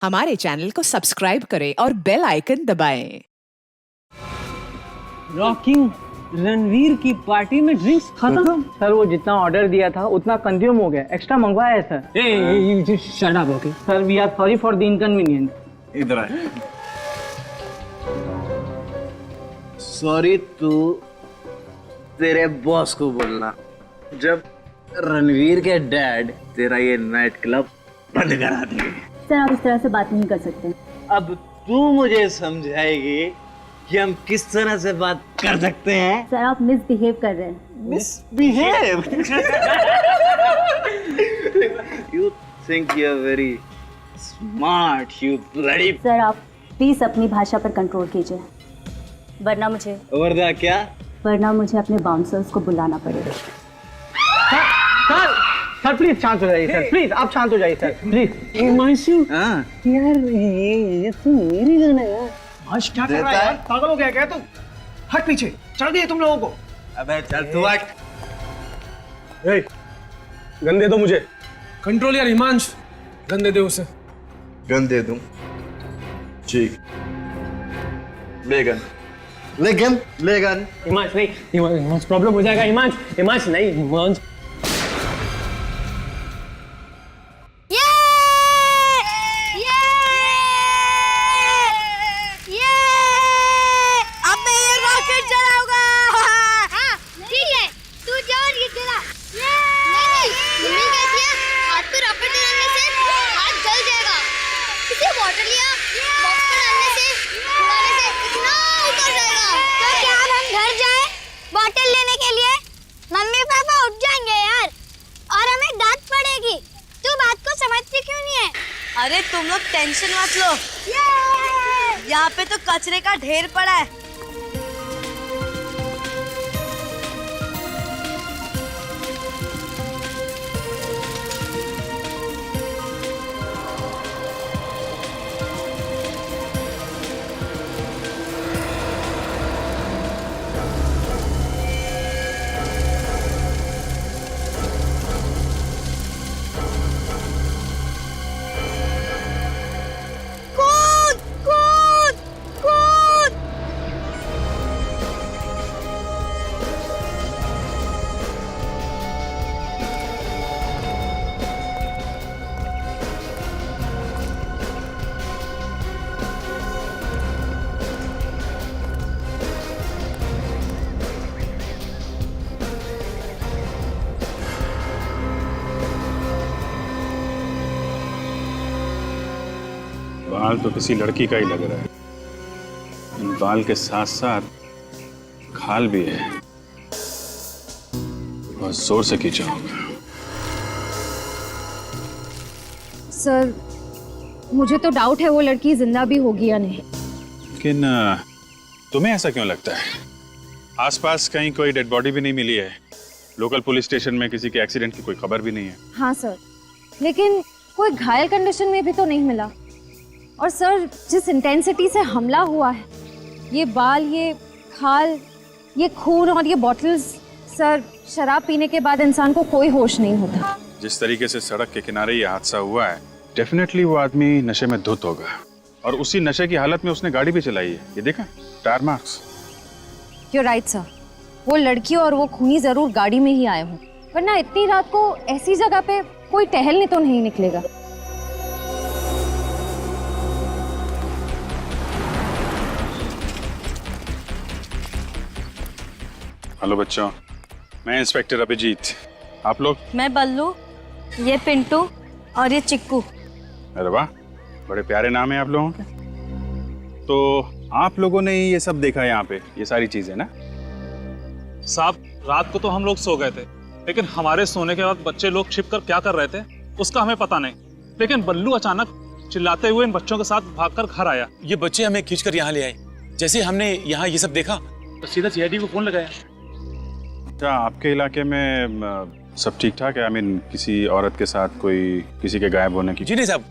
हमारे चैनल को सब्सक्राइब करें और बेल आइकन दबाएं। रॉकिंग रणवीर की पार्टी में ड्रिंक्स खत्म। सर वो जितना ऑर्डर दिया था उतना कंज्यूम हो गया, एक्स्ट्रा मंगवाया है sir. Shut up. Okay sir we are sorry for the inconvenience. इधर आए। सॉरी तू तेरे बॉस को बोलना जब रणवीर के डैड तेरा ये नाइट क्लब बंद करा दिए। सर आप इस तरह से बात नहीं कर सकते। अब तू मुझे समझाएगी कि हम किस तरह से बात कर सकते हैं। सर आप मिसबिहेव कर रहे हैं। Misbehave. You think you're very smart, you bloody. Sir आप प्लीज अपनी भाषा पर कंट्रोल कीजिए, वरना मुझे अपने बाउंसर्स को बुलाना पड़ेगा। सर प्लीज शांत हो जाइए सर, प्लीज आप शांत हो जाइए सर, प्लीज। हिमांशु हाँ यार ये तो मेरी गाना है यार। हर्ष क्या कर रहा है यार? पागल हो गया क्या तू? हट पीछे, चढ़ दिए तुम लोगों को। अबे चल तू हट। गन दे दो मुझे। कंट्रोल यार हिमांश, गन दे दे उसे। गन दे दूं? ठीक, ले गन। हिमांश नहीं, हिमांश प्रॉब्लम हो जाएगा। हिमांश नहीं, हिमांश। अरे तुम लोग टेंशन मत लो, यहाँ पे तो कचरे का ढेर पड़ा है। बाल तो किसी लड़की का ही लग रहा है। इन बाल के साथ साथ खाल भी है। बहुत जोर से खींचा होगा। सर मुझे तो डाउट है वो लड़की जिंदा भी होगी या नहीं। लेकिन तुम्हें ऐसा क्यों लगता है? आसपास कहीं कोई डेड बॉडी भी नहीं मिली है। लोकल पुलिस स्टेशन में किसी के एक्सीडेंट की कोई खबर भी नहीं है। हाँ सर, लेकिन कोई घायल कंडीशन में भी तो नहीं मिला। और सर जिस इंटेंसिटी से हमला हुआ है, ये बाल, ये खाल, ये खून और ये बॉटल्स, सर शराब पीने के बाद इंसान को कोई होश नहीं होता। जिस तरीके से सड़क के किनारे ये हादसा हुआ है, डेफिनेटली वो आदमी नशे में धुत होगा। और उसी नशे की हालत में उसने गाड़ी भी चलाई है। ये देखा, tyre marks. You're right sir, वो लड़की और वो खूनी जरूर गाड़ी में ही आए हों, वरना इतनी रात को ऐसी जगह पे कोई टहलने तो नहीं निकलेगा। हेलो बच्चों, मैं इंस्पेक्टर अभिजीत। आप लोग? मैं बल्लू, ये पिंटू और ये चिक्कू। अरे वाह, बड़े प्यारे नाम है आप लोगों के। तो आप लोगों ने ये सब देखा यहाँ पे, ये सारी चीजें ना? साहब रात को तो हम लोग सो गए थे, लेकिन हमारे सोने के बाद बच्चे लोग छिपकर क्या कर रहे थे उसका हमें पता नहीं। लेकिन बल्लू अचानक चिल्लाते हुए इन बच्चों के साथ भागकर घर आया। ये बच्चे हमें खींचकर यहाँ ले आए। जैसे हमने यहाँ ये सब देखा तो सीधा सीआईडी को फोन लगाया। क्या आपके इलाके में सब ठीक ठाक है? आई मीन किसी औरत के साथ कोई किसी के गायब होने की? जी नहीं साहब,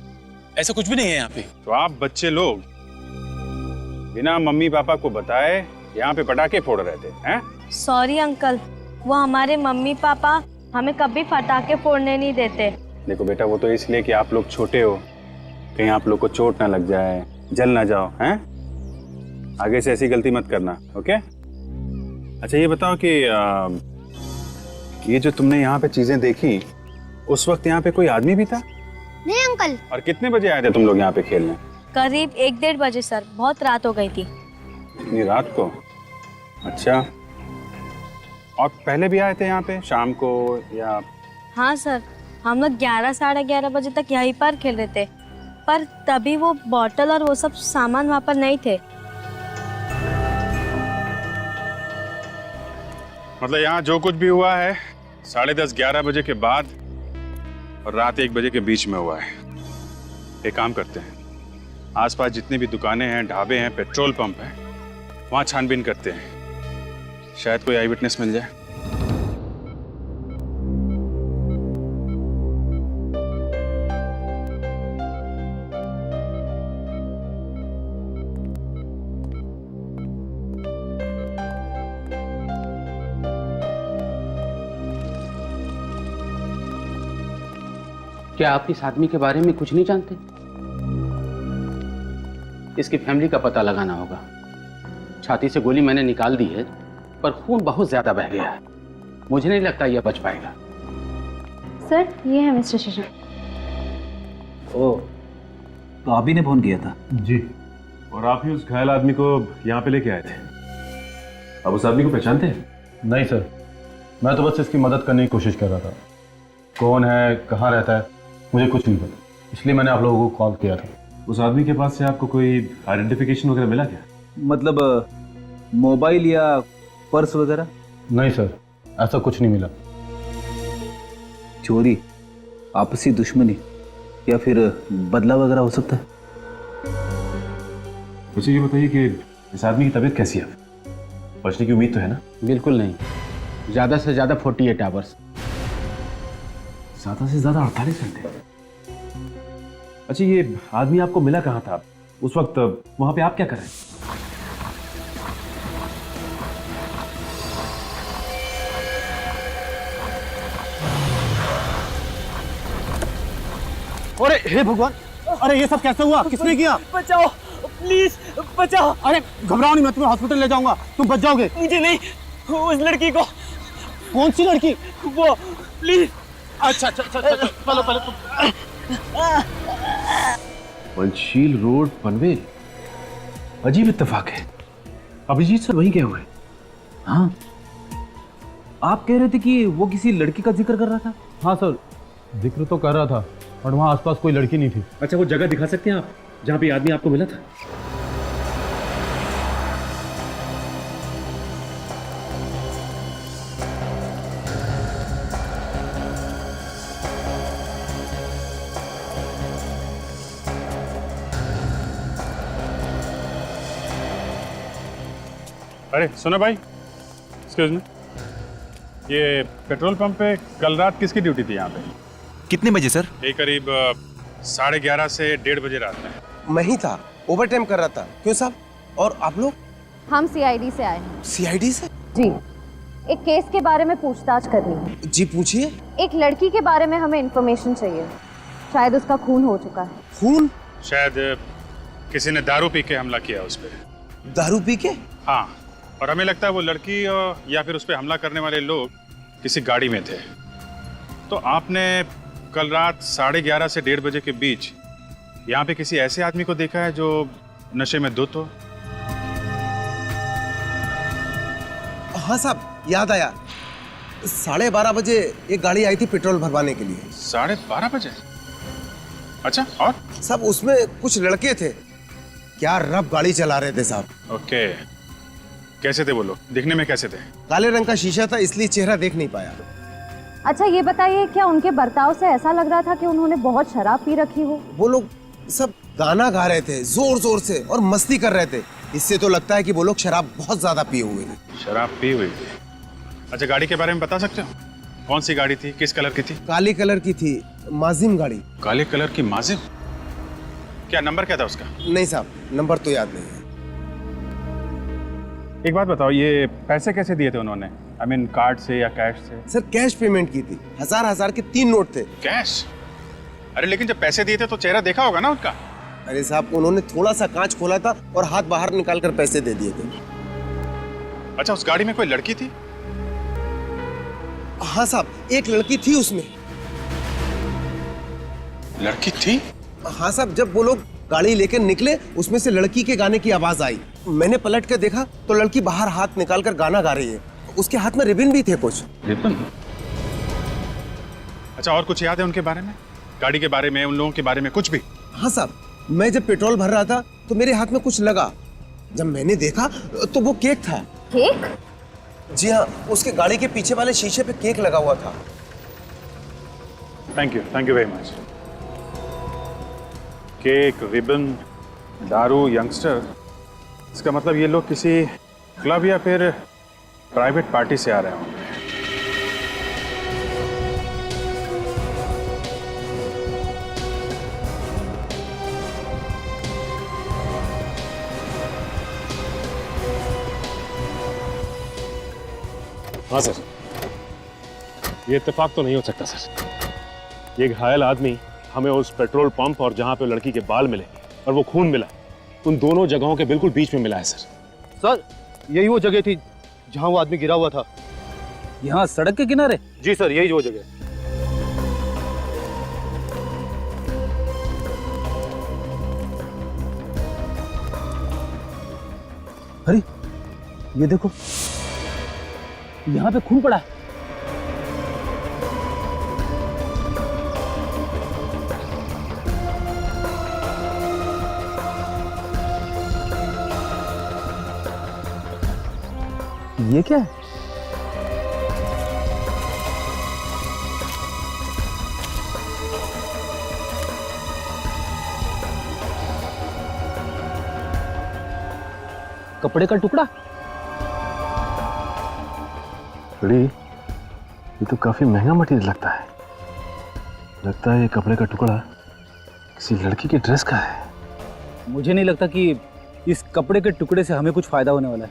ऐसा कुछ भी नहीं है यहाँ पे। तो आप बच्चे लोग बिना मम्मी पापा को बताए यहाँ पे पटाखे फोड़ रहे थे, हैं? सॉरी अंकल, वो हमारे मम्मी पापा हमें कभी पटाखे फोड़ने नहीं देते। देखो बेटा, वो तो इसलिए कि आप लोग छोटे हो, कहीं आप लोग को चोट ना लग जाए, जल ना जाओ, हैं? आगे से ऐसी गलती मत करना, ओके? अच्छा ये बताओ कि ये जो तुमने यहाँ पे चीजें देखी, उस वक्त यहाँ पे कोई आदमी भी था? नहीं अंकल। और कितने बजे आए थे तुम लोग यहाँ पे खेलने? करीब 1-1:30 बजे सर, बहुत रात हो गई थी। इतनी रात को? अच्छा, और पहले भी आए थे यहाँ पे शाम को या? हाँ सर, हम लोग 11-11:30 बजे तक यहीं पर खेल रहे थे, पर तभी वो बॉटल और वो सब सामान वहाँ पर नहीं थे। मतलब यहाँ जो कुछ भी हुआ है 10:30-11 बजे के बाद और रात 1 बजे के बीच में हुआ है। एक काम करते हैं, आसपास जितनी भी दुकानें हैं, ढाबे हैं, पेट्रोल पंप हैं, वहाँ छानबीन करते हैं, शायद कोई आई विटनेस मिल जाए। क्या आप इस आदमी के बारे में कुछ नहीं जानते? इसकी फैमिली का पता लगाना होगा। छाती से गोली मैंने निकाल दी है, पर खून बहुत ज्यादा बह गया है। मुझे नहीं लगता यह बच पाएगा। सर, ये है मिस्टर शेषन। ओ, तो आप ही ने फोन किया था? जी। और आप ही उस घायल आदमी को यहाँ पे लेके आए थे। अब उस आदमी को पहचानते हैं? नहीं सर, मैं तो बस इसकी मदद करने की कोशिश कर रहा था। कौन है, कहाँ रहता है, मुझे कुछ नहीं पता, इसलिए मैंने आप लोगों को कॉल किया था। उस आदमी के पास से आपको कोई आइडेंटिफिकेशन वगैरह मिला क्या? मतलब मोबाइल या पर्स वगैरह? नहीं सर, ऐसा कुछ नहीं मिला। चोरी, आपसी दुश्मनी या फिर बदला वगैरह हो सकता है? मुझे ये बताइए कि इस आदमी की तबीयत कैसी है? बचने की उम्मीद तो है ना? बिल्कुल नहीं, ज्यादा से ज्यादा 48 आवर्स। ज्यादा से ज्यादा 48 घंटे? अच्छा, ये आदमी आपको मिला कहाँ था? उस वक्त वहां पे आप क्या कर रहे हैं? अरे हे भगवान, अरे ये सब कैसे हुआ? किसने किया? बचाओ प्लीज, बचाओ। अरे घबराओ नहीं, मैं तुम्हें हॉस्पिटल ले जाऊंगा, तुम बच जाओगे। मुझे नहीं, उस लड़की को। कौन सी लड़की? वो, प्लीज। अच्छा, चलो पहले तुम। पंचशील रोड, पनवेल। अजीब इत्तेफाक है, अभिजीत सर वहीं गए हुए। हाँ, आप कह रहे थे कि वो किसी लड़की का जिक्र कर रहा था? हाँ सर, जिक्र तो कर रहा था, और वहाँ आसपास कोई लड़की नहीं थी। अच्छा, वो जगह दिखा सकते हैं आप जहाँ पे आदमी आपको मिला था? अरे सुनो भाई, एक्सक्यूज मी, ये पेट्रोल पंप पे कल रात किसकी ड्यूटी थी यहाँ पे? कितने बजे सर? ये करीब 11:30 से 1:30 बजे रात में। मैं ही था, ओवर टाइम कर रहा था। क्यों साहब? और आप लोग? हम सीआईडी से आए हैं। सीआईडी से? जी, एक केस के बारे में पूछताछ करनी है। जी पूछिए। एक लड़की के बारे में हमें इन्फॉर्मेशन चाहिए, शायद उसका खून हो चुका है। खून? शायद किसी ने दारू पी के हमला किया उस पे। दारू पी के? हाँ, और हमें लगता है वो लड़की या फिर उस पे हमला करने वाले लोग किसी गाड़ी में थे। तो आपने कल रात 11:30 से 1:30 बजे के बीच यहाँ पे किसी ऐसे आदमी को देखा है जो नशे में धुत हो? हाँ साहब, याद आया। 12:30 बजे एक गाड़ी आई थी पेट्रोल भरवाने के लिए। 12:30 बजे? अच्छा, और? साहब उसमें कुछ लड़के थे, क्या रफ गाड़ी चला रहे थे साहब। ओके, कैसे थे वो लोग? दिखने में कैसे थे? काले रंग का शीशा था, इसलिए चेहरा देख नहीं पाया। अच्छा ये बताइए, क्या उनके बर्ताव से ऐसा लग रहा था कि उन्होंने बहुत शराब पी रखी हो? वो लोग सब गाना गा रहे थे जोर जोर से और मस्ती कर रहे थे, इससे तो लगता है कि वो लोग शराब बहुत ज्यादा पिए हुए थे। शराब पी हुई थी? अच्छा, गाड़ी के बारे में बता सकते हो? कौन सी गाड़ी थी, किस कलर की थी? काली कलर की थी, माजिम गाड़ी। काले कलर की माजिम? क्या नंबर क्या था उसका? नहीं साहब, नंबर तो याद नहीं है। एक बात बताओ, ये पैसे कैसे दिए थे उन्होंने? I mean, कार्ड से या कैश से? सर कैश पेमेंट की थी, हजार के 3 नोट थे। कैश? अरे लेकिन जब पैसे दिए थे तो चेहरा देखा होगा ना उनका। अरे साहब, उन्होंने थोड़ा सा कांच खोला था और हाथ बाहर निकाल कर पैसे दे दिए थे। अच्छा, उस गाड़ी में कोई लड़की थी? हाँ साहब, एक लड़की थी उसमें। लड़की थी? हाँ साहब, जब वो लोग गाड़ी लेकर निकले उसमें से लड़की के गाने की आवाज आई। मैंने पलट कर देखा तो लड़की बाहर हाथ निकाल कर गाना गा रही है। उसके हाथ में रिबन भी थे कुछ। रिबन? अच्छा, और कुछ याद है उनके बारे में? गाड़ी के बारे में, उन लोगों के बारे में कुछ भी? हाँ साहब, मैं जब पेट्रोल भर रहा था तो मेरे हाथ में कुछ लगा। जब मैंने देखा तो वो केक था। केक? जी हाँ, उसके गाड़ी के पीछे वाले शीशे पे केक लगा हुआ था। Thank you very much. Cake, ribbon, दारू, यंगस्टर, इसका मतलब ये लोग किसी क्लब या फिर प्राइवेट पार्टी से आ रहे होंगे। हाँ सर, ये इत्तेफाक तो नहीं हो सकता सर। ये घायल आदमी हमें उस पेट्रोल पंप और जहां पे लड़की के बाल मिले और वो खून मिला, उन दोनों जगहों के बिल्कुल बीच में मिला है सर। सर, यही वो जगह थी जहां वो आदमी गिरा हुआ था। यहाँ सड़क के किनारे? जी सर, यही वो जगह। अरे ये देखो, यहाँ पे खून पड़ा है। ये क्या है? कपड़े का टुकड़ा? बड़ी, ये तो काफी महंगा मटेरियल लगता है। लगता है ये कपड़े का टुकड़ा किसी लड़की की ड्रेस का है। मुझे नहीं लगता कि इस कपड़े के टुकड़े से हमें कुछ फायदा होने वाला है।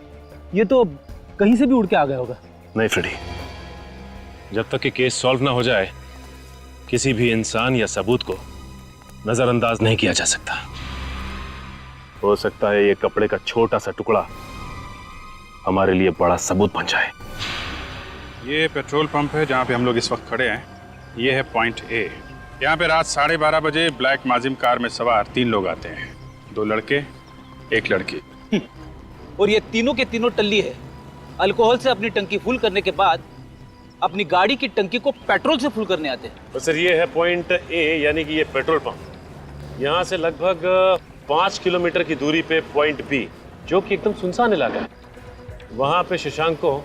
ये तो कहीं से भी उड़ के आ गया होगा। नहीं फ्रेडी, जब तक कि केस सॉल्व ना हो जाए किसी भी इंसान या सबूत को नजरअंदाज नहीं किया जा सकता। हो सकता है ये कपड़े का छोटा सा टुकड़ा हमारे लिए बड़ा सबूत बन जाए। ये पेट्रोल पंप है जहाँ पे हम लोग इस वक्त खड़े हैं। ये है पॉइंट ए। यहाँ पे रात 12:30 बजे ब्लैक माजिम कार में सवार 3 लोग आते हैं, 2 लड़के, 1 लड़की। और ये तीनों के तीनों टल्ली है। अल्कोहल से अपनी टंकी फुल करने के बाद अपनी गाड़ी की टंकी को पेट्रोल से फुल करने आते हैं। तो सर ये है पॉइंट ए, यानी कि ये पेट्रोल पंप। यहाँ से लगभग 5 किलोमीटर की दूरी पे पॉइंट बी, जो कि एकदम सुनसान इलाका है, वहाँ पे शशांक को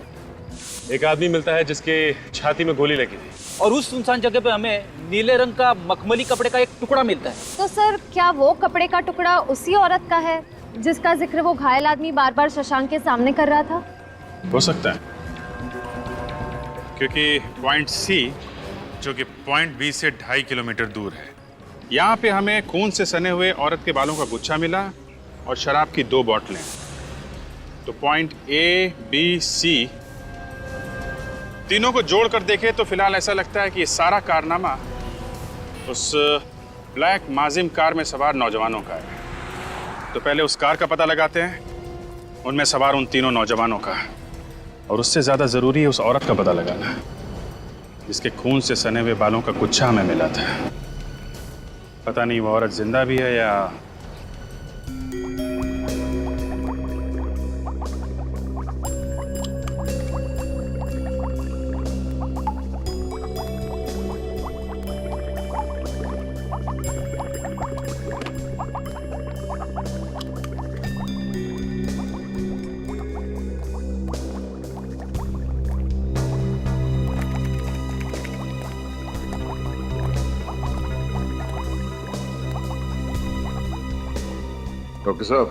एक आदमी मिलता है जिसके छाती में गोली लगी थी। और उस सुनसान जगह पे हमें नीले रंग का मखमली कपड़े का एक टुकड़ा मिलता है। तो सर क्या वो कपड़े का टुकड़ा उसी औरत का है जिसका जिक्र वो घायल आदमी बार बार शशांक के सामने कर रहा था? हो सकता है, क्योंकि पॉइंट सी जो कि पॉइंट बी से 2.5 किलोमीटर दूर है, यहाँ पे हमें खून से सने हुए औरत के बालों का गुच्छा मिला और शराब की 2 बोतलें। तो पॉइंट ए, बी, सी तीनों को जोड़कर देखें तो फिलहाल ऐसा लगता है कि ये सारा कारनामा उस ब्लैक माजिम कार में सवार नौजवानों का है। तो पहले उस कार का पता लगाते हैं, उनमें सवार उन तीनों नौजवानों का, और उससे ज़्यादा ज़रूरी है उस औरत का पता लगाना जिसके खून से सने हुए बालों का गुच्छा हमें मिला था। पता नहीं वो औरत जिंदा भी है या डॉक्टर साहब,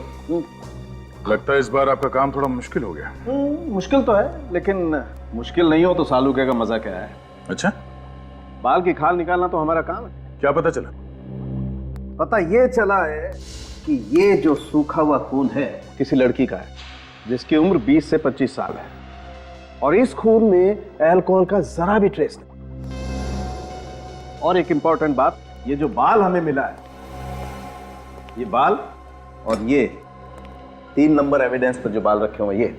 लगता है इस बार आपका काम थोड़ा मुश्किल हो गया। मुश्किल तो है, लेकिन मुश्किल नहीं हो तो सालूके का मजा क्या है। अच्छा, बाल की खाल निकालना तो हमारा काम है। क्या पता चला? पता ये चला है कि ये जो सूखा हुआ खून है किसी लड़की का है जिसकी उम्र 20 से 25 साल है, और इस खून में अल्कोहल का जरा भी ट्रेस नहीं। और एक इंपॉर्टेंट बात, ये जो बाल हमें मिला है, ये बाल और ये 3 नंबर एविडेंस पर जो बाल रखे हुए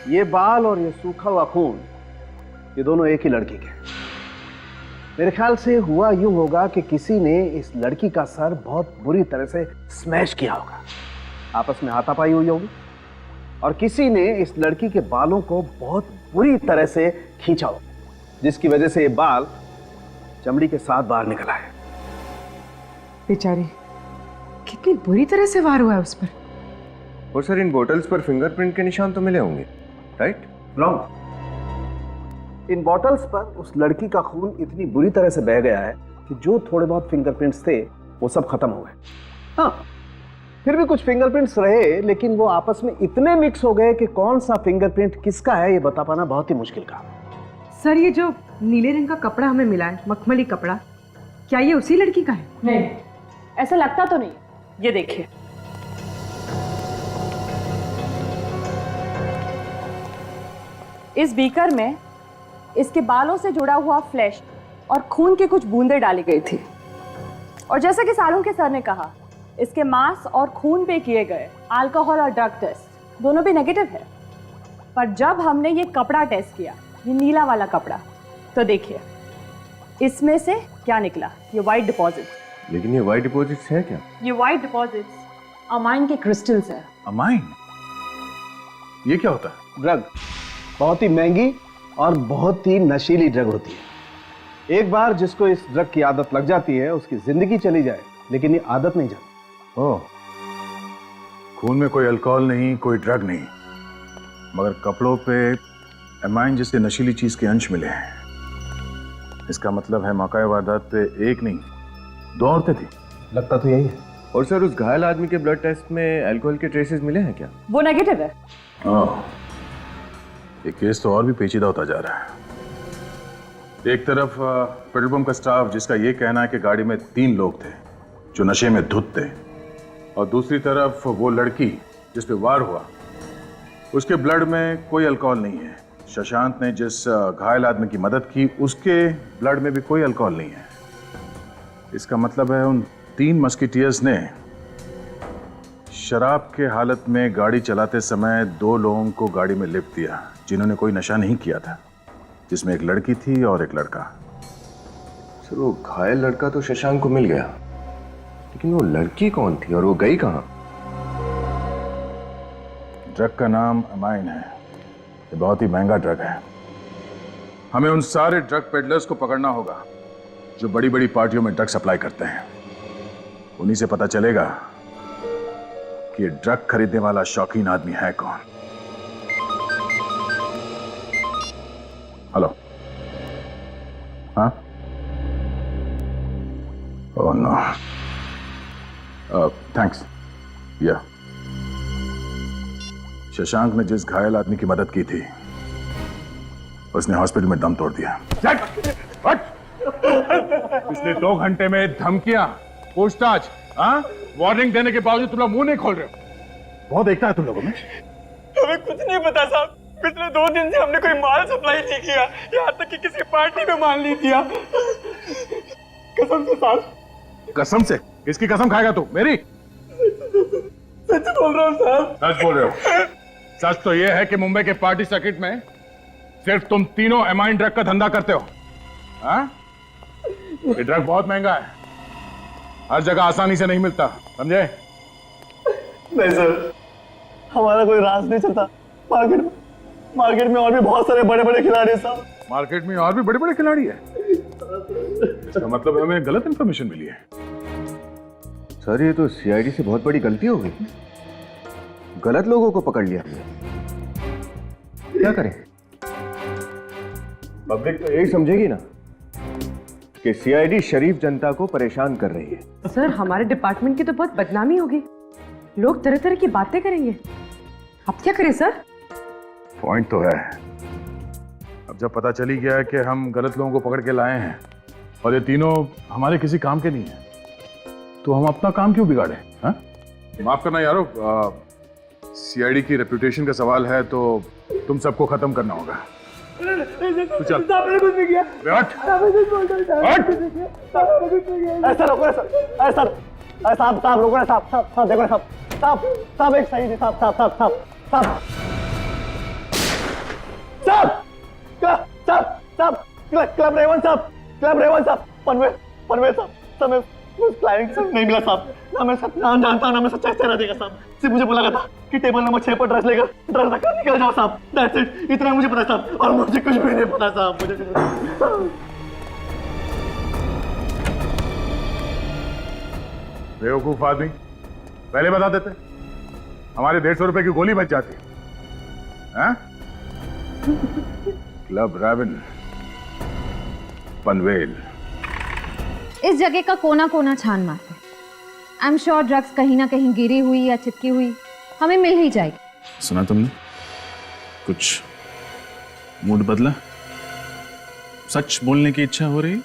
ये बाल और ये सूखा हुआ खून, ये दोनों एक ही लड़की के। मेरे ख्याल से हुआ यूं होगा कि किसी ने इस लड़की का सर बहुत बुरी तरह से स्मैश किया होगा, आपस में हाथापाई हुई होगी, और किसी ने इस लड़की के बालों को बहुत बुरी तरह से खींचा होगा, जिसकी वजह से ये बाल चमड़ी के साथ बाहर निकला है। बेचारी, कितनी बुरी तरह से वार हुआ है उस पर। और सर, इन बोतल्स पर फिंगरप्रिंट के निशान तो मिले होंगे, राइट? रॉन्ग। इन बॉटल्स पर उस लड़की का खून इतनी बुरी तरह से बह गया है कि जो थोड़े बहुत फिंगरप्रिंट्स थे वो सब खत्म हो गए। हाँ, फिर भी कुछ फिंगरप्रिंट्स रहे, लेकिन वो आपस में इतने मिक्स हो गए कि कौन सा फिंगरप्रिंट किसका है ये बता पाना बहुत ही मुश्किल काम है। सर, ये जो नीले रंग का कपड़ा हमें मिला है, मखमली कपड़ा, क्या ये उसी लड़की का है? नहीं, ऐसा लगता तो नहीं। ये देखिए, इस बीकर में इसके बालों से जुड़ा हुआ फ्लैश और खून की कुछ बूंदें डाली गई थी, और जैसा कि सालून के सर ने कहा, इसके मांस और खून पे किए गए अल्कोहल और ड्रग टेस्ट दोनों भी नेगेटिव है। पर जब हमने ये कपड़ा टेस्ट किया, ये नीला वाला कपड़ा, तो देखिए इसमें से क्या निकला, ये व्हाइट डिपॉजिट। लेकिन ये व्हाइट डिपॉजिट्स है क्या? ये व्हाइट डिपॉजिट्स अमाइन के क्रिस्टल्स है। अमाइन? ये क्या होता है? ड्रग, बहुत ही महंगी और बहुत ही नशीली ड्रग होती है। एक बार जिसको इस ड्रग की आदत लग जाती है, उसकी जिंदगी चली जाए, लेकिन ये आदत नहीं जाती। ओह, खून में कोई अल्कोहल नहीं, कोई ड्रग नहीं, मगर कपड़ों पे अमाइन जैसे नशीली चीज के अंश मिले हैं। इसका मतलब है मौका वारदात पे एक नहीं, 2 औरतें थी। लगता तो यही है। और सर, उस घायल आदमी के ब्लड टेस्ट में अल्कोहल के ट्रेसेस मिले हैं क्या? वो नेगेटिव है। ओह, ये केस तो और भी पेचीदा होता जा रहा है। एक तरफ पेट्रोल पंप का स्टाफ जिसका ये कहना है कि गाड़ी में 3 लोग थे जो नशे में धुत थे, और दूसरी तरफ वो लड़की जिस पे वार हुआ, उसके ब्लड में कोई अल्कोहल नहीं है। शशांक ने जिस घायल आदमी की मदद की, उसके ब्लड में भी कोई अल्कोहल नहीं है। इसका मतलब है उन 3 मस्किटियर्स ने शराब के हालत में गाड़ी चलाते समय 2 लोगों को गाड़ी में लिफ्ट दिया जिन्होंने कोई नशा नहीं किया था, जिसमें एक लड़की थी और एक लड़का। सर, वो घायल लड़का तो शशांक को मिल गया, लेकिन वो लड़की कौन थी और वो गई कहां? ड्रग का नाम अमाइन है। ये बहुत ही महंगा ड्रग है। हमें उन सारे ड्रग पेडलर्स को पकड़ना होगा जो बड़ी बड़ी पार्टियों में ड्रग सप्लाई करते हैं। उन्हीं से पता चलेगा कि ये ड्रग खरीदने वाला शौकीन आदमी है कौन। हेलो, हाँ? Oh no, thanks. या शशांक ने जिस घायल आदमी की मदद की थी, उसने हॉस्पिटल में दम तोड़ दिया। पिछले 2 घंटे में धमकियां, पूछताछ, हाँ? वार्निंग देने के बावजूद तुम लोग मुंह नहीं खोल रहे हो। बहुत देखता है तुम लोगों में। हमें कुछ नहीं पता साहब। पिछले 2 दिन से हमने कोई माल सप्लाई नहीं किया, यहाँ तक कि किसी पार्टी में माल नहीं दिया। कसम से साहब। कसम से? किसकी कसम खाएगा तू? मेरी? सच बोल रहा हूँ साहब। सच बोल रहे हो? सच तो यह है कि मुंबई के पार्टी सर्किट में सिर्फ तुम तीनों अमाइन ड्रग का धंधा करते हो, हाँ? ये ड्रग बहुत महंगा है, हर जगह आसानी से नहीं मिलता, समझे? नहीं सर, हमारा कोई राज नहीं चलता। मार्केट में और भी बहुत सारे बड़े बड़े खिलाड़ी साहब। मार्केट में और भी बड़े बड़े खिलाड़ी है? इसका मतलब हमें गलत इंफॉर्मेशन मिली है। सर, ये तो सीआईडी से बहुत बड़ी गलती हो गई। गलत लोगों को पकड़ लिया। क्या करें? पब्लिक तो यही समझेगी ना कि सीआईडी शरीफ जनता को परेशान कर रही है। सर, हमारे डिपार्टमेंट की तो बहुत बदनामी होगी, लोग तरह तरह की बातें करेंगे। अब क्या करें सर? पॉइंट तो है। अब जब पता चली गया कि हम गलत लोगों को पकड़ के लाए हैं और ये तीनों हमारे किसी काम के नहीं है, तो हम अपना काम क्यों बिगाड़े? हाँ? माफ करना यारो, सीआईडी की रेपुटेशन का सवाल है तो तुम सबको खत्म करना होगा। तू चल। साहब मैंने कुछ नहीं किया। बैठ। साहब कुछ बोल रहे हैं। साहब मैंने कुछ नहीं किया। ऐसा रोको ना सर, साहब रोको ना साहब देखो ना साहब एक सही साहब क्लब रेवन साहब पनवेल साहब समय उस क्लाइंट से नहीं मिला साहब, ना मैं सच नाम जानता हूँ ना मैं सच्चा चेहरा देखा साहब। सिर्फ मुझे बोला था कि टेबल नंबर 6 पर ड्रेस रखकर निकल जाओ साहब, दैट्स इट, इतना मुझे पता साहब, और मुझे कुछ भी नहीं पता साहब, मुझे कुछ नहीं। बेवकूफ आदमी, पहले बता देते, हमारे 150 रुपए की गोली बच जाती है। क्लब रेवन पनवेल। इस जगह का कोना कोना छान मारते, आई एम श्योर ड्रग्स कहीं ना कहीं गिरी हुई या चिपकी हुई हमें मिल ही जाएगी। सुना तुमने? कुछ मूड बदला? सच बोलने की इच्छा हो रही?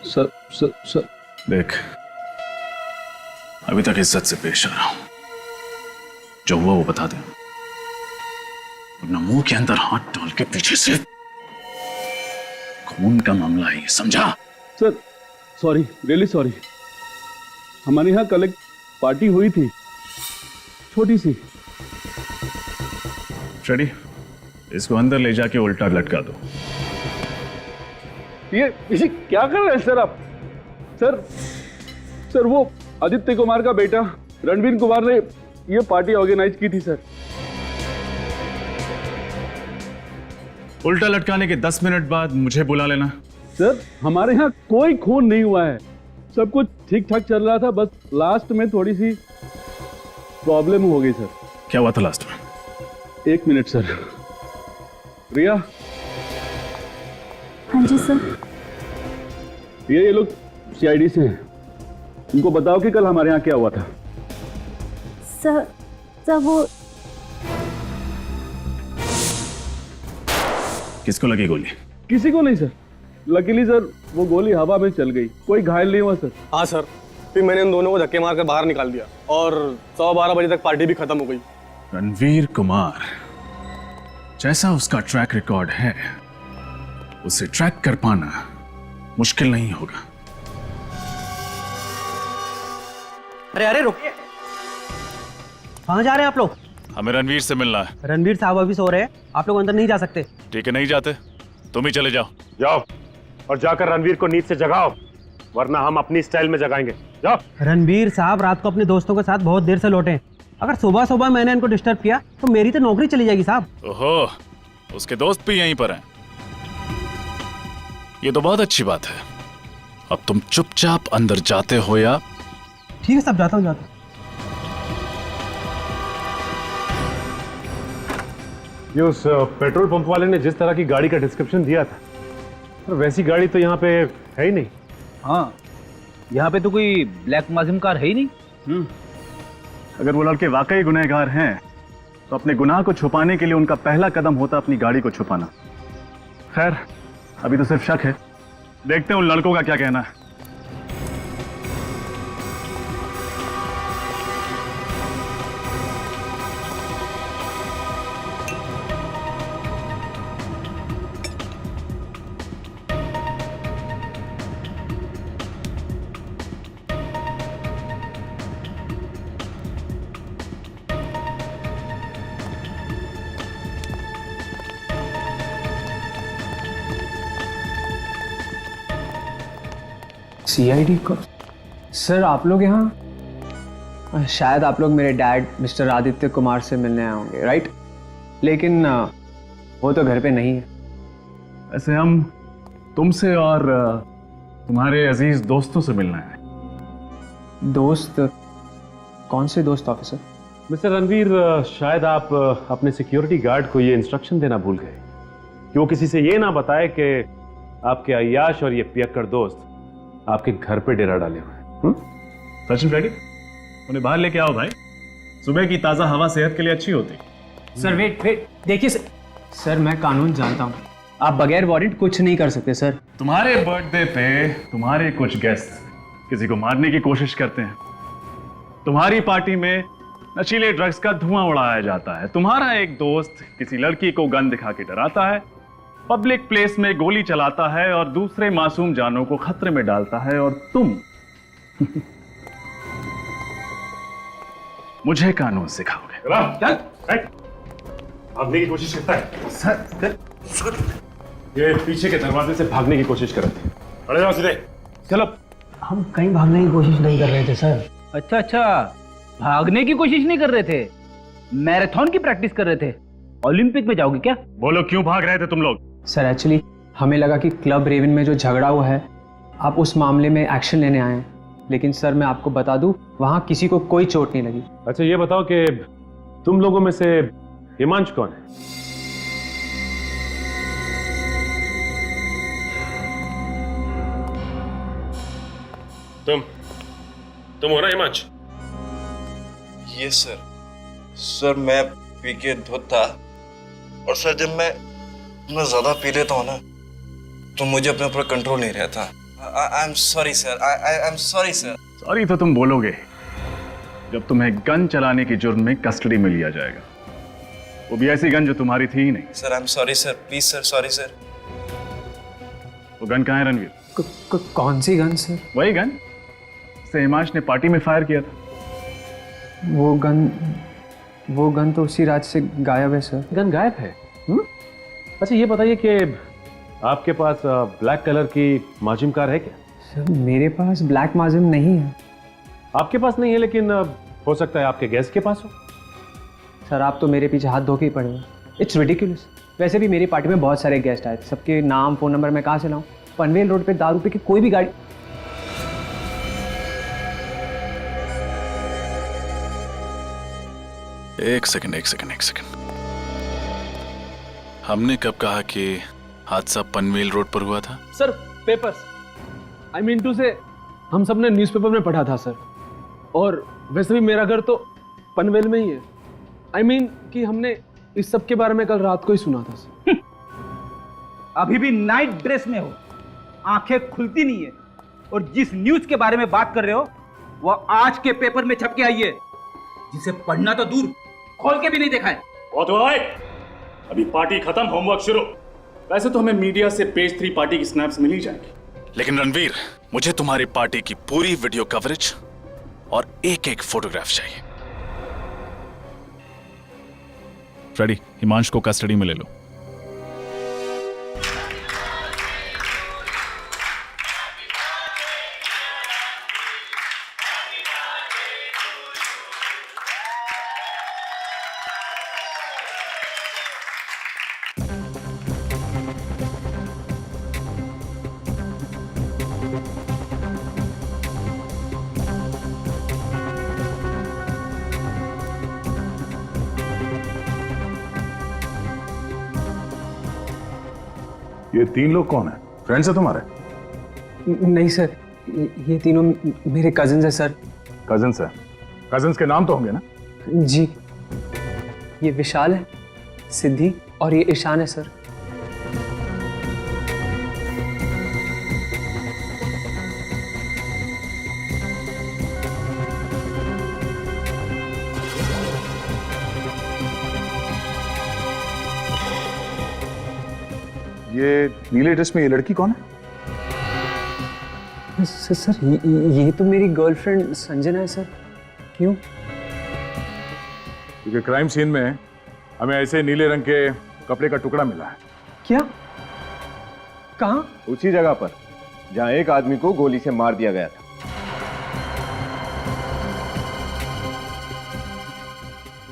सर देख, अभी तक इज्जत से पेश आ रहा हूं, जो हुआ वो बता दे, वरना मुंह के अंदर हाथ डाल के पीछे से खून का मामला है, समझा? Sir sorry, really sorry. हमारे यहाँ कल एक पार्टी हुई थी, छोटी सी। फ्रेडी, इसको अंदर ले जाके उल्टा लटका दो। ये इसे क्या कर रहे हैं सर आप? सर वो आदित्य कुमार का बेटा रणवीर कुमार ने ये पार्टी ऑर्गेनाइज की थी सर। उल्टा लटकाने के 10 मिनट बाद मुझे बुला लेना। सर हमारे यहाँ कोई खून नहीं हुआ है, सब कुछ ठीक ठाक चल रहा था, बस लास्ट में थोड़ी सी प्रॉब्लम हो गई सर। क्या हुआ था लास्ट में? 1 मिनट सर। रिया। हाँ जी सर। ये लोग सीआईडी से हैं, इनको बताओ कि कल हमारे यहाँ क्या हुआ था। सर वो किसको लगी गोली? किसी को नहीं सर, लकीली सर वो गोली हवा में चल गई, कोई घायल नहीं हुआ सर। हाँ सर, फिर मैंने इन दोनों को धक्के मारकर बाहर निकाल दिया और 12:15 बजे तक पार्टी भी खत्म हो गई। रणवीर कुमार जैसा उसका ट्रैक रिकॉर्ड है, उसे ट्रैक कर पाना मुश्किल नहीं होगा। अरे रुकिए, कहाँ जा रहे हैं आप लोग? हमें रणवीर से मिलना है। रणवीर साहब अभी सो रहे हैं, आप लोग अंदर नहीं जा सकते। ठीक है, नहीं जाते, तुम ही चले जाओ। जाओ और जाकर रणवीर को नींद से जगाओ, वरना हम अपनी स्टाइल में जगाएंगे। जाओ। रणवीर साहब रात को अपने दोस्तों के साथ बहुत देर से लौटे हैं, अगर सुबह सुबह मैंने इनको डिस्टर्ब किया तो मेरी तो नौकरी चली जाएगी साहब। ओहो, उसके दोस्त भी यहीं पर हैं। ये तो बहुत अच्छी बात है। अब तुम चुपचाप अंदर जाते हो या? ठीक है साहब, जाता हूँ। ये उस पेट्रोल पंप वाले ने जिस तरह की गाड़ी का डिस्क्रिप्शन दिया था, तो वैसी गाड़ी तो यहाँ पे है ही नहीं। हाँ, यहाँ पे तो कोई ब्लैक माजिम कार है ही नहीं। अगर वो लड़के वाकई गुनहगार हैं तो अपने गुनाह को छुपाने के लिए उनका पहला कदम होता अपनी गाड़ी को छुपाना। खैर, अभी तो सिर्फ शक है, देखते हैं उन लड़कों का क्या कहना है। सीआईडी को सर, आप लोग यहाँ शायद आप लोग मेरे डैड मिस्टर आदित्य कुमार से मिलने आए होंगे, राइट? लेकिन वो तो घर पे नहीं है। ऐसे हम तुमसे और तुम्हारे अजीज दोस्तों से मिलना है। दोस्त? कौन से दोस्त ऑफिसर? मिस्टर रणवीर, शायद आप अपने सिक्योरिटी गार्ड को ये इंस्ट्रक्शन देना भूल गए कि वो किसी से ये ना बताए कि आपके अय्याश और ये पियक्कड़ दोस्त आपके घर पे डेरा डाले हुए हैं। सचिन फ्रेडी, उन्हें बाहर लेके आओ भाई, सुबह की ताजा हवा सेहत के लिए अच्छी होती। सर वेट, देखिए सर, मैं कानून जानता हूँ, आप बगैर वारंट कुछ नहीं कर सकते सर। तुम्हारे बर्थडे पे तुम्हारे कुछ गेस्ट किसी को मारने की कोशिश करते हैं, तुम्हारी पार्टी में नशीले ड्रग्स का धुआं उड़ाया जाता है। तुम्हारा एक दोस्त किसी लड़की को गन दिखा के डराता है, पब्लिक प्लेस में गोली चलाता है और दूसरे मासूम जानों को खतरे में डालता है, और तुम मुझे कानून सिखाओगे। भागने की कोशिश करता है सर। ये पीछे के दरवाजे से भागने की कोशिश कर रहे थे। अरे जाओ सीधे, चलो। हम कहीं भागने की कोशिश नहीं कर रहे थे सर। अच्छा, भागने की कोशिश नहीं कर रहे थे, मैराथन की प्रैक्टिस कर रहे थे। ओलंपिक में जाओगे क्या? बोलो, क्यों भाग रहे थे तुम लोग? सर एक्चुअली हमें लगा कि क्लब रेवन में जो झगड़ा हुआ है आप उस मामले में एक्शन लेने आए हैं, लेकिन सर मैं आपको बता दूं वहां किसी को कोई चोट नहीं लगी। अच्छा ये बताओ कि तुम लोगों में से हिमांशु कौन है? तुम हो ना हिमांशु? ये सर मैं पी के धुत था, और सर जब मैं ज्यादा पी लेता हूँ ना तो मुझे अपने ऊपर कंट्रोल नहीं रहता। I am sorry sir, I am sorry sir. Sorry तो तुम बोलोगे जब तुम्हें गन चलाने की जुर्म में कस्टडी में लिया जाएगा, वो भी ऐसी गन जो तुम्हारी थी ही नहीं। Sir I am sorry sir, please sir, sorry sir. वो गन कहाँ है रणवीर? कौन सी गन सर? वही गन से हिमांश ने पार्टी में फायर किया था। वो गन तो उसी रात से गायब है सर। गन गायब है? अच्छा ये बताइए कि आपके पास ब्लैक कलर की माजिम कार है क्या? सर मेरे पास ब्लैक माजिम नहीं है। आपके पास नहीं है, लेकिन हो सकता है आपके गेस्ट के पास हो। सर आप तो मेरे पीछे हाथ धो के ही पड़े हो। It's ridiculous. वैसे भी मेरी पार्टी में बहुत सारे गेस्ट आए थे, सबके नाम फ़ोन नंबर मैं कहाँ से लाऊं? पनवेल रोड पे दारू पी के कोई भी गाड़ी। एक सेकंड। हमने कब कहा कि हादसा पनवेल रोड पर हुआ था? सर पेपर्स, आई मीन टू से हम सब ने न्यूज़पेपर में पढ़ा था सर, और वैसे भी मेरा घर तो पनवेल में ही है। आई मीन कि हमने इस सब के बारे में कल रात को ही सुना था सर। अभी भी नाइट ड्रेस में हो, आंखें खुलती नहीं है, और जिस न्यूज के बारे में बात कर रहे हो वो आज के पेपर में छप के आई है, जिसे पढ़ना तो दूर खोल के भी नहीं देखा है। बहुत हुआ है, अभी पार्टी खत्म, होमवर्क शुरू। वैसे तो हमें मीडिया से पेज 3 पार्टी की स्नैप्स मिल ही जाएंगी, लेकिन रणवीर, मुझे तुम्हारी पार्टी की पूरी वीडियो कवरेज और एक फोटोग्राफ चाहिए। फ्रेडी, हिमांशु को कस्टडी में ले लो। ये 3 लोग कौन है? फ्रेंड्स है तुम्हारे? नहीं सर, ये तीनों मेरे कजिन्स हैं सर। कजिन्स है? कजिन्स के नाम तो होंगे ना? जी, ये विशाल है, सिद्धि और ये ईशान है सर। ये नीले ड्रेस में ये लड़की कौन है? सर ये तो मेरी गर्लफ्रेंड संजना है सर। क्यों? क्योंकि क्राइम सीन में हमें ऐसे नीले रंग के कपड़े का टुकड़ा मिला है। क्या? कहाँ? उसी जगह पर जहाँ एक आदमी को गोली से मार दिया गया था।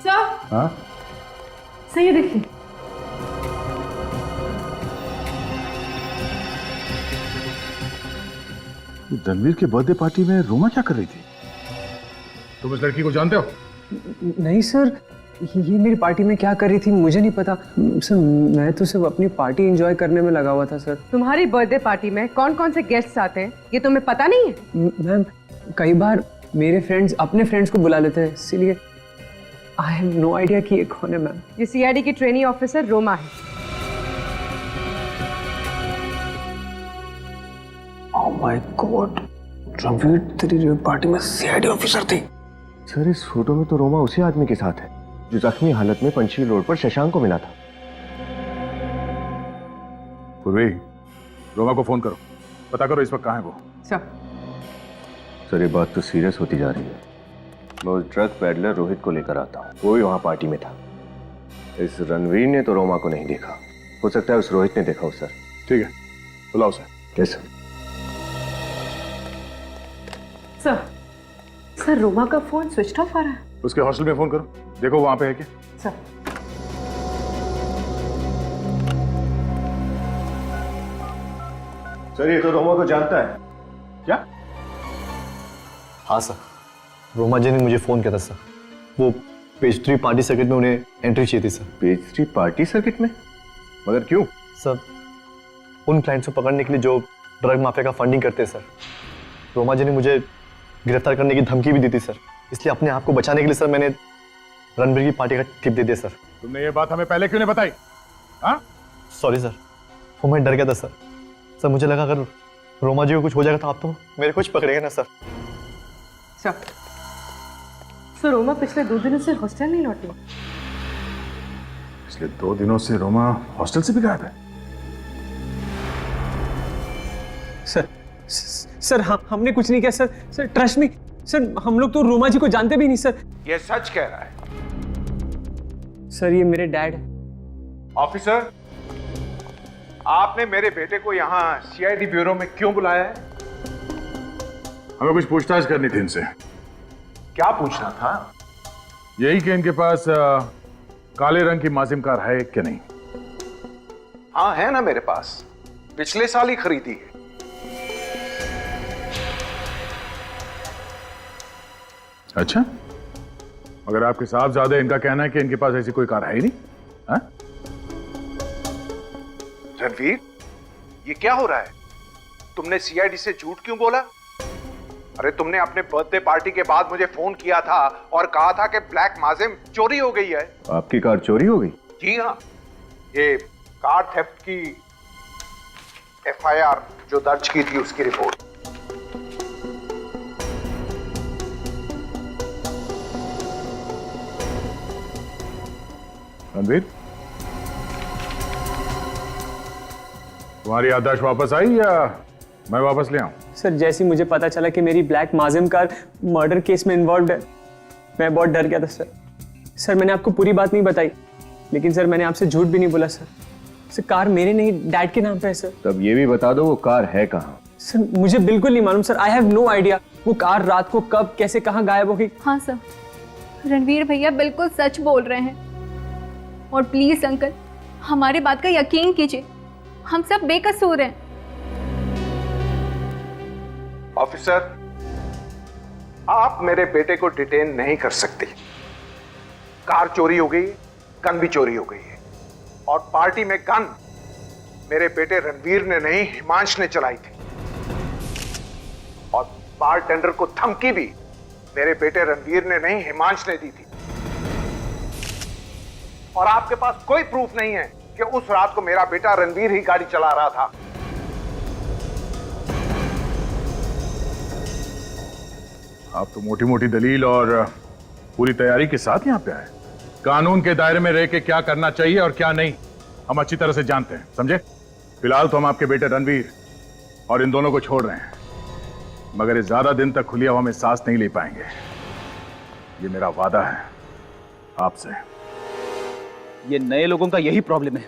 सर, हाँ? सही देखिए। रणवीर के बर्थडे पार्टी में रोमा क्या कर रही थी? तुम इस लड़की को जानते हो? नहीं सर, ये मेरी पार्टी में क्या कर रही थी मुझे नहीं पता सर। मैं तो सिर्फ अपनी पार्टी एंजॉय करने में लगा हुआ था सर। तुम्हारी बर्थडे पार्टी में कौन कौन से गेस्ट्स आते हैं ये तुम्हें पता नहीं है? मैम, कई बार मेरे फ्रेंड्स अपने फ्रेंड्स को बुला लेते हैं, इसीलिए आई हैव नो आइडिया कि ये कौन है मैम। ये सीआईडी की ट्रेनी ऑफिसर रोमा है। ओह माय गॉड, रणवीर तेरी पार्टी में सीआईडी ऑफिसर थी। सर इस फोटो में तो रोमा उसी आदमी के साथ है जो जख्मी हालत में पंचशील रोड पर शशांक को मिला था। पूर्वी, रोमा को फोन करो, पता करो इस वक्त कहाँ है वो। सर ये बात तो सीरियस होती जा रही है। मैं उस ड्रग पैडलर रोहित को लेकर आता हूँ, वो भी वहाँ पार्टी में था। इस रणवीर ने तो रोमा को नहीं देखा, हो सकता है उस रोहित ने देखा हो। सर ठीक है, बुलाओ सर। कैसे? सर रोमा का फोन स्विच ऑफ आ रहा है। उसके हॉस्टल में फोन करो, देखो वहां पे है क्या। सर ये तो रोमा को जानता है। क्या? हाँ सर, रोमा जी ने मुझे फोन किया था सर। वो पेज 3 पार्टी सर्किट में उन्हें एंट्री चाहिए थी सर। पेज 3 पार्टी सर्किट में? मगर क्यों? सर उन क्लाइंट्स को पकड़ने के लिए जो ड्रग माफिया का फंडिंग करते हैं सर। रोमा जी ने मुझे गिरफ्तार करने की धमकी भी दी थी सर, इसलिए अपने आप को बचाने के लिए सर मैंने रणबीर की पार्टी का टिप दे दिया सर। तुमने ये बात हमें पहले क्यों नहीं बताई? हाँ? सॉरी सर, वो मैं डर गया था सर। सर मुझे लगा अगर रोमा जी को कुछ हो जाएगा तो आप तो मेरे कुछ पकड़ेंगे ना सर। सर रोमा पिछले 2 दिनों से हॉस्टल नहीं लौटी। पिछले 2 दिनों से रोमा हॉस्टल से भी गायब है। सर हमने कुछ नहीं किया sir. Sir trust me sir, हम लोग तो रोमा जी को जानते भी नहीं सर। ये सच कह रहा है? सर ये मेरे डैड है। ऑफिसर, आपने मेरे बेटे को यहाँ सीआईडी ब्यूरो में क्यों बुलाया है? हमें कुछ पूछताछ करनी थी इनसे। क्या पूछना था? यही कि इनके पास काले रंग की माजिम कार है कि नहीं। हाँ है ना मेरे पास, पिछले साल ही खरीदी है। अच्छा, मगर आपके साहबजादे इनका कहना है कि इनके पास ऐसी कोई कार है ही नहीं। हाँ? रणवीर, ये क्या हो रहा है? तुमने सीआईडी से झूठ क्यों बोला? अरे तुमने अपने बर्थडे पार्टी के बाद मुझे फोन किया था और कहा था कि ब्लैक माजिम चोरी हो गई है। आपकी कार चोरी हो गई? जी हाँ, ये कार थेफ्ट की एफआईआर जो दर्ज की थी उसकी रिपोर्ट। रणवीर, तुम्हारी याददाश्त वापस आई या मैं वापस ले आऊं? सर जैसे ही मुझे पता चला कि मेरी ब्लैक माजिम कार मर्डर केस में इन्वॉल्व है, मैं बहुत डर गया था सर। सर मैंने आपको पूरी बात नहीं बताई, लेकिन सर मैंने आपसे झूठ भी नहीं बोला सर। सर कार मेरे नहीं, डैड के नाम पे है सर। तब ये भी बता दो वो कार है कहाँ? सर मुझे बिल्कुल नहीं मालूम sir. I have no idea वो कार रात को कब कैसे कहाँ गायब हो गई। हाँ सर, रणवीर भैया बिल्कुल सच बोल रहे हैं। और प्लीज अंकल, हमारी बात का यकीन कीजिए, हम सब बेकसूर हैं। ऑफिसर, आप मेरे बेटे को डिटेन नहीं कर सकते। कार चोरी हो गई, गन भी चोरी हो गई है, और पार्टी में गन मेरे बेटे रणवीर ने नहीं हिमांश ने चलाई थी, और बारटेंडर को धमकी भी मेरे बेटे रणवीर ने नहीं हिमांश ने दी थी। और आपके पास कोई प्रूफ नहीं है कि उस रात को मेरा बेटा रणवीर ही गाड़ी चला रहा था। आप तो मोटी मोटी दलील और पूरी तैयारी के साथ यहाँ पे आए। कानून के दायरे में रह के क्या करना चाहिए और क्या नहीं हम अच्छी तरह से जानते हैं, समझे? फिलहाल तो हम आपके बेटे रणवीर और इन दोनों को छोड़ रहे हैं, मगर ये ज्यादा दिन तक खुली हवा में सांस नहीं ले पाएंगे। ये मेरा वादा है आपसे। ये नए लोगों का यही प्रॉब्लम है,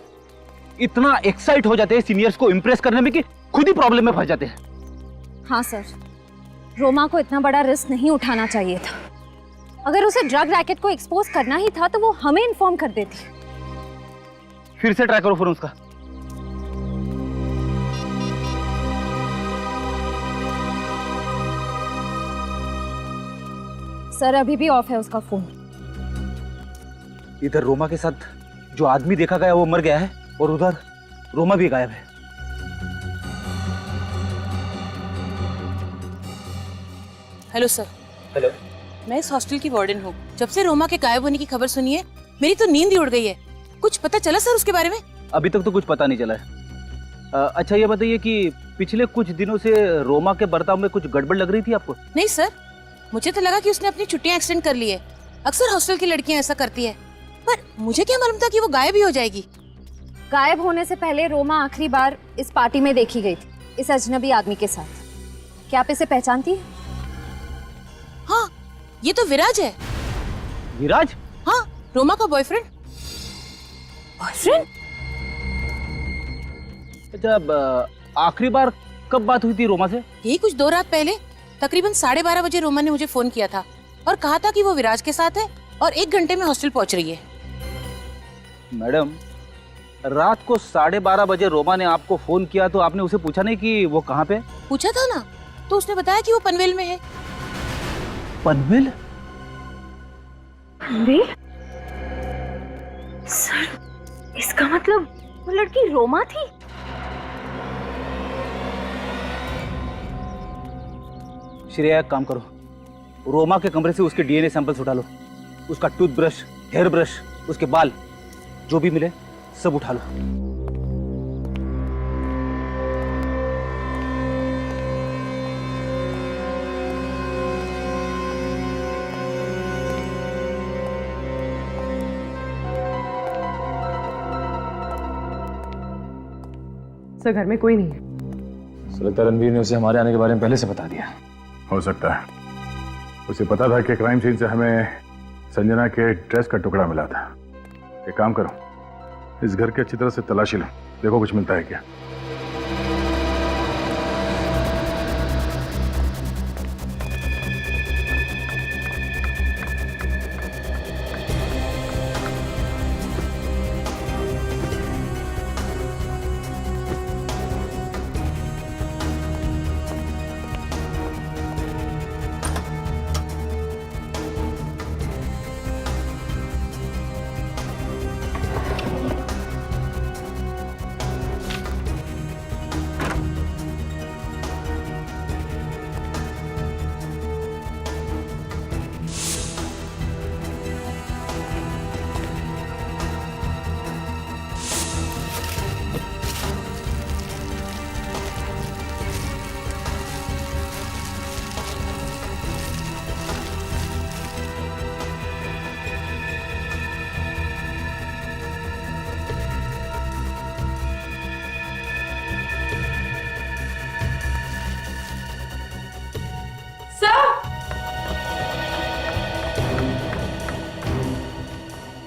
इतना एक्साइट हो जाते हैं सीनियर्स को इंप्रेस करने में कि खुद ही प्रॉब्लम में फंस जाते हैं। हाँ सर, रोमा को इतना बड़ा रिस्क नहीं उठाना चाहिए था। अगर उसे ड्रग रैकेट को एक्सपोज करना ही था तो वो हमें इन्फॉर्म कर देती। फिर से ट्राई करो फोन उसका। सर अभी भी ऑफ है उसका फोन। इधर रोमा के साथ जो आदमी देखा गया वो मर गया है, और उधर रोमा भी गायब है। Hello sir. हेलो, मैं इस हॉस्टल की वार्डन हूँ। जब से रोमा के गायब होने की खबर सुनी है, मेरी तो नींद ही उड़ गई है। कुछ पता चला सर उसके बारे में? अभी तक तो कुछ पता नहीं चला है। अच्छा ये बताइए कि पिछले कुछ दिनों से रोमा के बर्ताव में कुछ गड़बड़ लग रही थी आपको? नहीं सर, मुझे तो लगा कि उसने अपनी छुट्टियां एक्सटेंड कर ली है। अक्सर हॉस्टल की लड़कियां ऐसा करती है, पर मुझे क्या मालूम था कि वो गायब ही हो जाएगी। गायब होने से पहले रोमा आखिरी बार इस पार्टी में देखी गई थी, इस अजनबी आदमी के साथ। क्या आप इसे पहचानती है? हाँ, ये तो विराज है। विराज? हाँ, रोमा का बॉयफ्रेंड। बॉयफ्रेंड? जब आखिरी बार कब बात हुई थी रोमा से? यही कुछ 2 रात पहले, तकरीबन 12:30 बजे रोमा ने मुझे फोन किया था और कहा था कि वो विराज के साथ है और 1 घंटे में हॉस्टल पहुंच रही है। मैडम, रात को 12:30 बजे रोमा ने आपको फोन किया तो आपने उसे पूछा नहीं कि वो कहाँ पे? पूछा था ना, तो उसने बताया कि वो पनवेल में है। पनवेल? सर, इसका मतलब वो लड़की रोमा थी? श्रेया, एक काम करो, रोमा के कमरे से उसके डीएनए सैंपल्स उठा लो, उसका टूथब्रश, हेयर ब्रश, उसके बाल, जो भी मिले सब उठा लो। सर, घर में कोई नहीं है। लगता है रणवीर ने उसे हमारे आने के बारे में पहले से बता दिया। हो सकता है। उसे पता था कि क्राइम सीन से हमें संजना के ड्रेस का टुकड़ा मिला था। एक काम करो, इस घर की अच्छी तरह से तलाशी लो, देखो कुछ मिलता है क्या।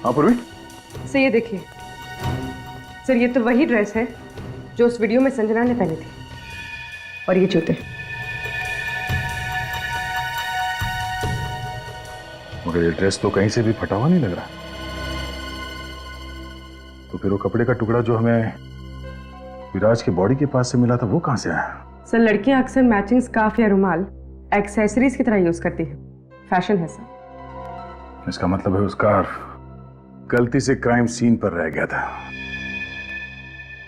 हाँ पूर्वी, सर ये देखिए, सर ये तो वही ड्रेस है जो उस वीडियो में संजना ने पहनी थी, और ये जूते। मगर ये ड्रेस तो कहीं से भी फटा हुआ नहीं लग रहा। तो फिर वो कपड़े का टुकड़ा जो हमें विराज के बॉडी के पास से मिला था वो कहाँ से आया? सर, लड़कियां अक्सर मैचिंग स्कार्फ या रुमाल एक्सेसरीज की तरह यूज करती है, फैशन है सर। इसका मतलब है उसका गलती से क्राइम सीन पर रह गया था।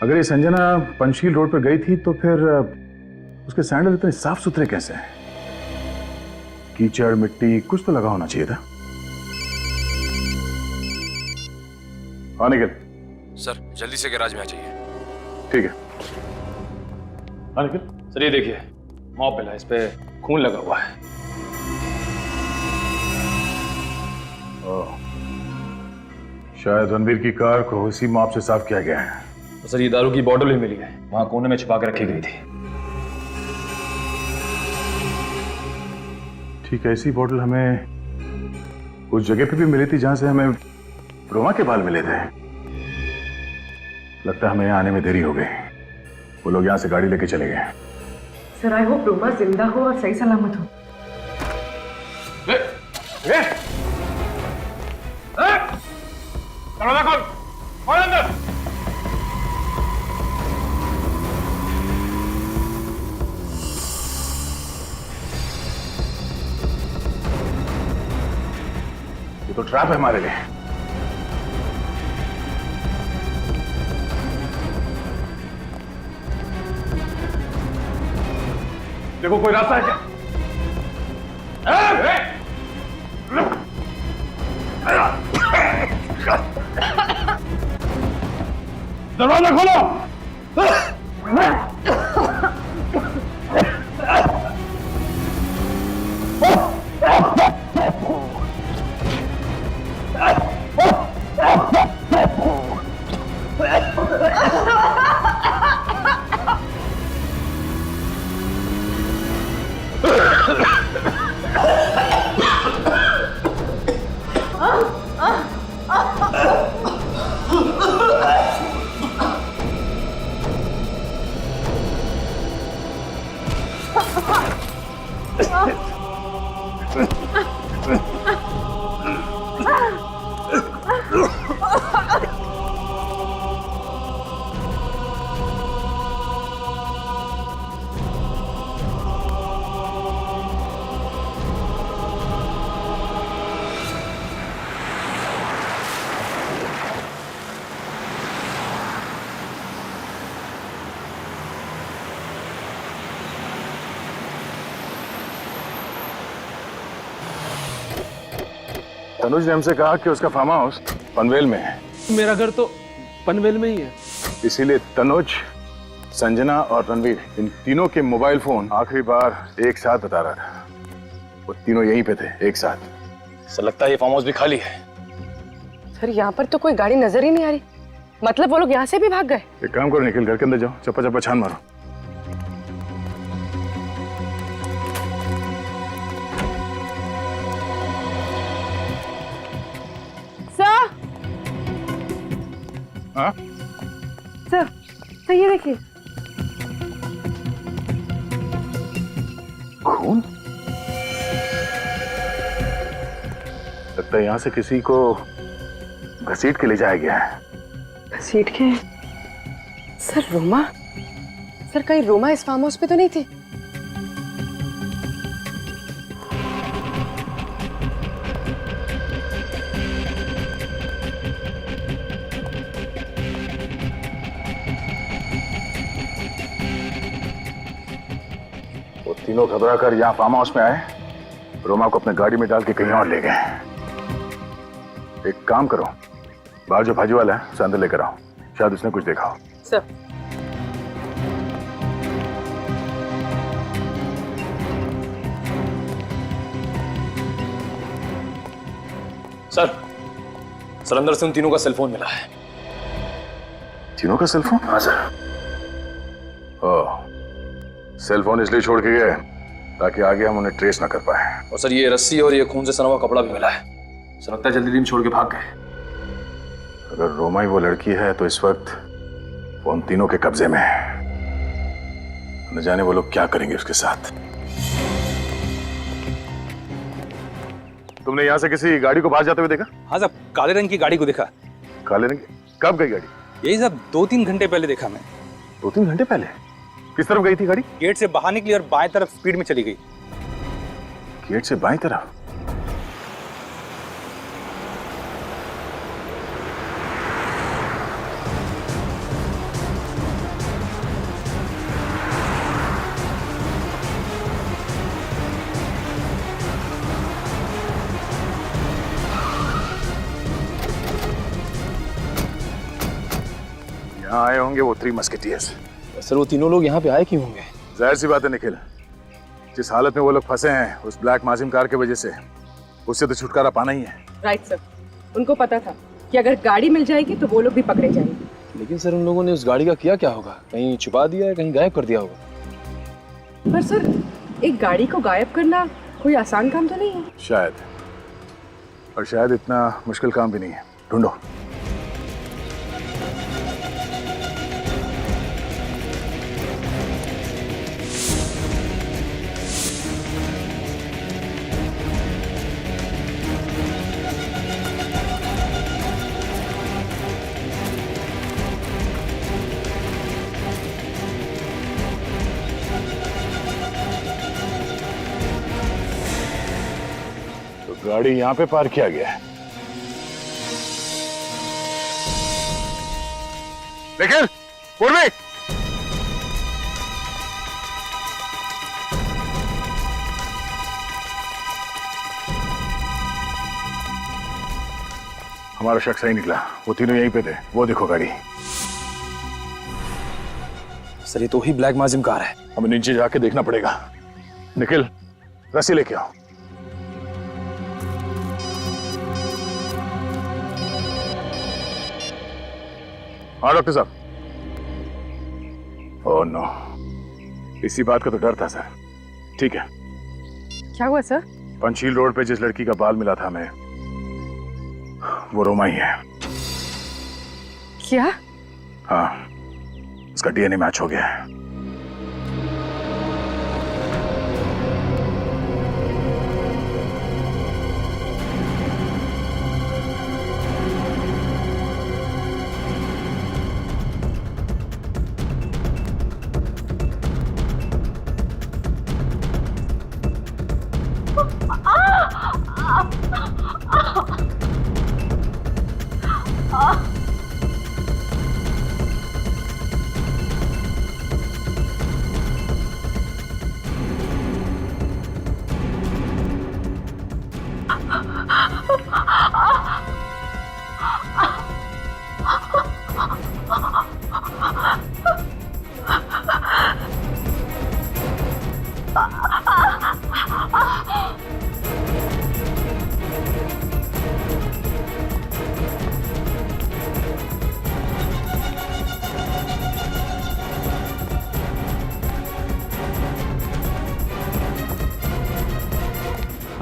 अगर ये संजना पंचशील रोड पर गई थी तो फिर उसके सैंडल इतने साफ सुथरे कैसे हैं? कीचड़ मिट्टी कुछ तो लगा होना चाहिए था। हाँ निखिल। सर, जल्दी से गैराज में आ जाइए। ठीक है। हाँ निखिल। सर ये देखिए, मॉप मिला, इस पे खून लगा हुआ है। शायद रणवीर की कार को इसी मॉप से साफ किया गया है। तो सर ये दारू की बोतल भी मिली है, वहां कोने में छुपा के रखी गई थी। ठीक है, ऐसी बोतल हमें उस जगह पे भी मिली थी जहां से हमें रोमा के बाल मिले थे। लगता है हमें यहाँ आने में देरी हो गई। वो लोग यहाँ से गाड़ी लेके चले गए। सर, आई होप रोमा जिंदा हो और सही सलामत हो। दरवाजा खोल, कौन अंदर? ये तो ट्रैप है हमारे लिए। देखो कोई रास्ता है क्या? दरवाजा खोलो। तनुज ने हमसे कहा कि उसका फार्म हाउस पनवेल में है। मेरा घर तो पनवेल में ही है। इसीलिए तनुज, संजना और रणवीर, इन तीनों के मोबाइल फोन आखिरी बार एक साथ बता रहा था। वो तीनों यहीं पे थे एक साथ। सर लगता है ये फार्म हाउस भी खाली है। सर यहाँ पर तो कोई गाड़ी नजर ही नहीं आ रही। मतलब वो लोग यहाँ से भी भाग गए? एक काम करो निखिल, घर के अंदर जाओ, चप्पा चप्पा छान मारो। सर, हाँ? सर ये देखिए। खून? लगता है यहाँ से किसी को घसीट के ले जाया गया है। घसीट के? सर रोमा? सर कहीं रोमा इस फार्म हाउस पे तो नहीं थी? वो तीनों घबरा कर यहाँ फार्म हाउस में आए, रोमा को अपने गाड़ी में डाल के कहीं और ले गए। एक काम करो, बाहर जो भाजी वाला है उसे अंदर लेकर आओ, शायद उसने कुछ देखा हो। सर सर अंदर से उन तीनों का सेलफोन मिला है। तीनों का सेलफोन? हाँ सर। ओह, सेलफोन इसलिए छोड़ के गए ताकि आगे हम उन्हें ट्रेस ना कर पाए। और सर ये रस्सी और ये खून से सना हुआ कपड़ा भी मिला है। सर लगता है जल्दी दिन छोड़ के भाग गए। अगर रोमा ही वो लड़की है तो इस वक्त वो उन तीनों के कब्जे में है। न जाने वो लोग क्या करेंगे उसके साथ। तुमने यहाँ से किसी गाड़ी को बाहर जाते हुए देखा? हाँ साहब, काले रंग की गाड़ी को देखा। काले रंग की? कब गई गाड़ी? यही साहब 2-3 घंटे पहले देखा मैं। 2-3 घंटे पहले? किस तरफ गई थी गाड़ी? गेट से बाहर निकली और बाएं तरफ स्पीड में चली गई। गेट से बाएं तरफ? यहाँ आए होंगे वो 3 मस्केटियर्स। सर वो तीनों लोग यहाँ पे आए क्यों होंगे? जाहिर सी बात है निखिल, जिस हालत में वो लोग फंसे हैं उस ब्लैक माजिम कार की वजह से, उससे तो छुटकारा पाना ही है। राइट सर, उनको पता था कि अगर गाड़ी मिल जाएगी तो वो लोग भी पकड़े जाएंगे। लेकिन सर उन लोगों ने उस गाड़ी का किया क्या होगा? कहीं छुपा दिया है, कहीं गायब कर दिया होगा। पर सर एक गाड़ी को गायब करना कोई आसान काम तो नहीं है। शायद, और शायद इतना मुश्किल काम भी नहीं है। ढूंढो। गाड़ी यहाँ पे पार्क किया गया है। निखिल, पूर्वी, हमारा शक सही निकला। वो तीनों यहीं पे थे। वो देखो गाड़ी। सर ये तो ही ब्लैक माजिम कार है। हमें नीचे जाके देखना पड़ेगा। निखिल, रस्सी लेके आओ। हाँ डॉक्टर साहब। ओह नो, इसी बात का तो डर था सर। ठीक है। क्या हुआ सर? पंचशील रोड पे जिस लड़की का बाल मिला था हमें, वो रोमा ही है। क्या? हाँ, उसका डीएनए मैच हो गया है।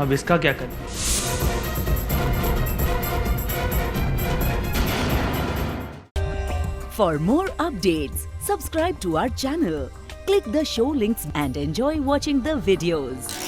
अब इसका क्या करें? For more updates, subscribe to our channel, click the show links and enjoy watching the videos.